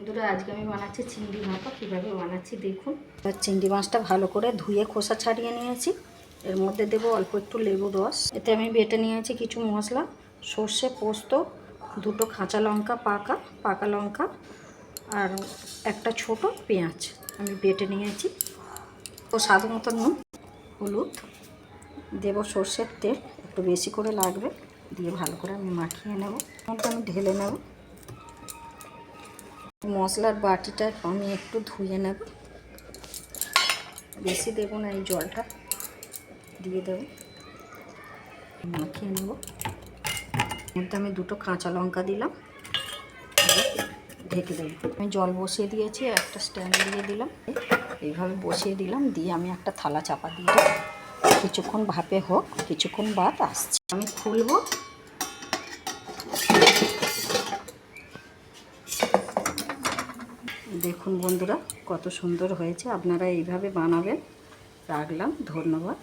বন্ধুরা আজকে আমি বানাচ্ছি চিংড়ি ভাপা। কীভাবে বানাচ্ছি দেখুন। চিংড়ি মাছটা ভালো করে ধুয়ে খোসা ছাড়িয়ে নিয়েছি। এর মধ্যে দেবো অল্প একটু লেবুর রস। এতে আমি বেটে নিয়েছি কিছু মশলা, সর্ষে, পোস্ত, দুটো কাঁচা লঙ্কা, পাকা লঙ্কা আর একটা ছোট পেঁয়াজ আমি বেটে নিয়েছি। তো স্বাদ মতো নুন, হলুদ দেবো, সর্ষের তেল একটু বেশি করে লাগবে, দিয়ে ভালো করে আমি মাখিয়ে নেব। মধ্যে আমি ঢেলে নেব। মশলার বাটিটা আমি একটু ধুয়ে নেব, বেশি দেবো না, এই জলটা দিয়ে দেবো, মাখিয়ে নেব। মধ্যে আমি দুটো কাঁচা লঙ্কা দিলাম, ঢেকে দেবো। আমি জল বসিয়ে দিয়েছি, একটা স্ট্যান্ড দিয়ে দিলাম, এইভাবে বসিয়ে দিলাম, দিয়ে আমি একটা থালা চাপা দিয়ে কিছুক্ষণ ভাপে হোক, কিছুক্ষণ বাদ আসছে। আমি খুলবো। দেখুন বন্ধুরা কত সুন্দর হয়েছে, আপনারা এইভাবে বানাবেন। রাখলাম, ধন্যবাদ।